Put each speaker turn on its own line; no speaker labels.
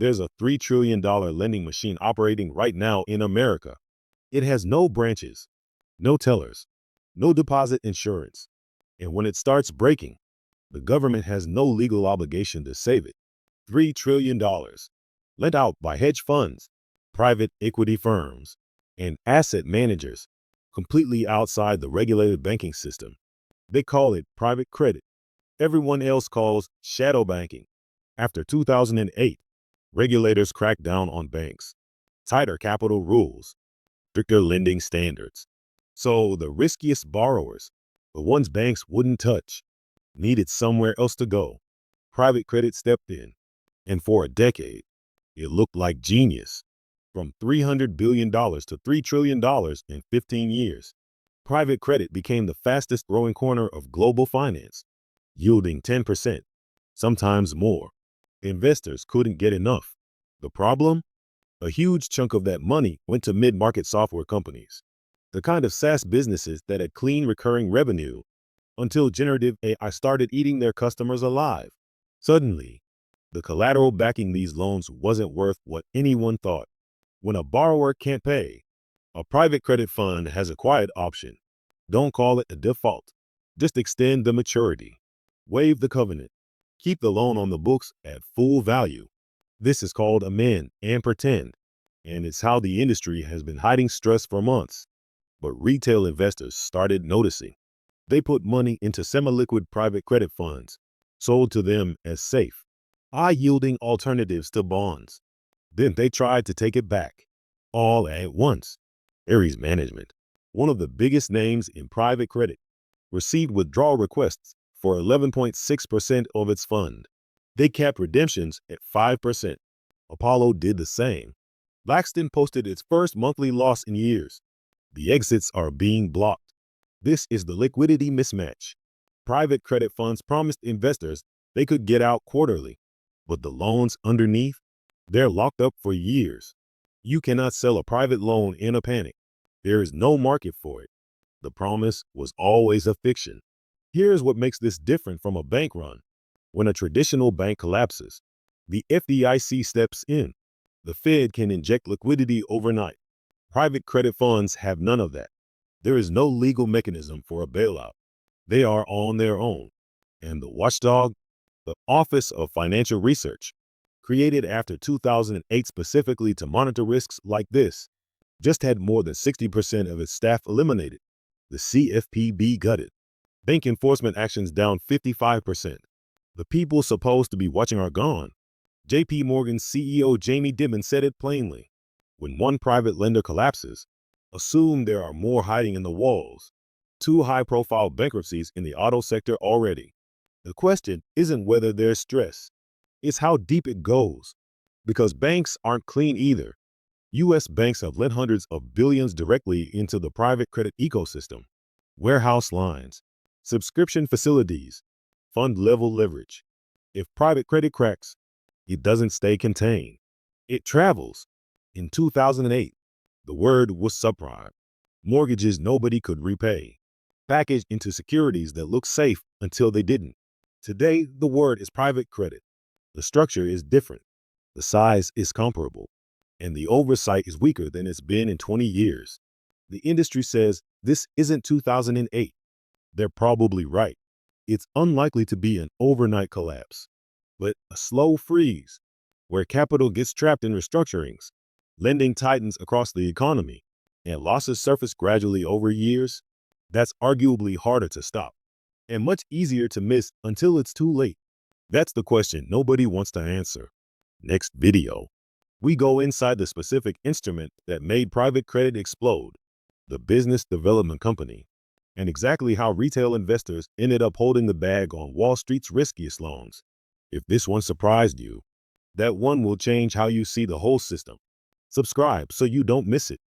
There's a $3 trillion lending machine operating right now in America. It has no branches, no tellers, no deposit insurance. And when it starts breaking, the government has no legal obligation to save it. $3 trillion lent out by hedge funds, private equity firms, and asset managers, completely outside the regulated banking system. They call it private credit. Everyone else calls shadow banking. After 2008, regulators cracked down on banks, tighter capital rules, stricter lending standards. So the riskiest borrowers, the ones banks wouldn't touch, needed somewhere else to go. Private credit stepped in, and for a decade, it looked like genius. From $300 billion to $3 trillion in 15 years, private credit became the fastest growing corner of global finance, yielding 10%, sometimes more. Investors couldn't get enough. The problem? A huge chunk of that money went to mid-market software companies, the kind of SaaS businesses that had clean recurring revenue until generative AI started eating their customers alive. Suddenly, the collateral backing these loans wasn't worth what anyone thought. When a borrower can't pay, a private credit fund has a quiet option. Don't call it a default. Just extend the maturity. Waive the covenant. Keep the loan on the books at full value. This is called amend and pretend, and it's how the industry has been hiding stress for months. But retail investors started noticing. They put money into semi-liquid private credit funds, sold to them as safe, high-yielding alternatives to bonds. Then they tried to take it back, all at once. Ares Management, one of the biggest names in private credit, received withdrawal requests for 11.6% of its fund. They capped redemptions at 5%. Apollo did the same. Blackstone posted its first monthly loss in years. The exits are being blocked. This is the liquidity mismatch. Private credit funds promised investors they could get out quarterly, but the loans underneath, they're locked up for years. You cannot sell a private loan in a panic. There is no market for it. The promise was always a fiction. Here's what makes this different from a bank run. When a traditional bank collapses, the FDIC steps in. The Fed can inject liquidity overnight. Private credit funds have none of that. There is no legal mechanism for a bailout. They are on their own. And the watchdog, the Office of Financial Research, created after 2008 specifically to monitor risks like this, just had more than 60% of its staff eliminated. The CFPB gutted. Bank enforcement actions down 55%. The people supposed to be watching are gone. JP Morgan's CEO Jamie Dimon said it plainly. When one private lender collapses, assume there are more hiding in the walls. 2 high-profile bankruptcies in the auto sector already. The question isn't whether there's stress. It's how deep it goes. Because banks aren't clean either. U.S. banks have lent hundreds of billions directly into the private credit ecosystem. Warehouse lines, subscription facilities, fund-level leverage. If private credit cracks, it doesn't stay contained. It travels. In 2008, the word was subprime. Mortgages nobody could repay, packaged into securities that looked safe until they didn't. Today, the word is private credit. The structure is different. The size is comparable. And the oversight is weaker than it's been in 20 years. The industry says this isn't 2008. They're probably right. It's unlikely to be an overnight collapse, but a slow freeze, where capital gets trapped in restructurings, lending tightens across the economy, and losses surface gradually over years. That's arguably harder to stop, and much easier to miss until it's too late. That's the question nobody wants to answer. Next video, we go inside the specific instrument that made private credit explode, the Business Development Company, and exactly how retail investors ended up holding the bag on Wall Street's riskiest loans. If this one surprised you, that one will change how you see the whole system. Subscribe so you don't miss it.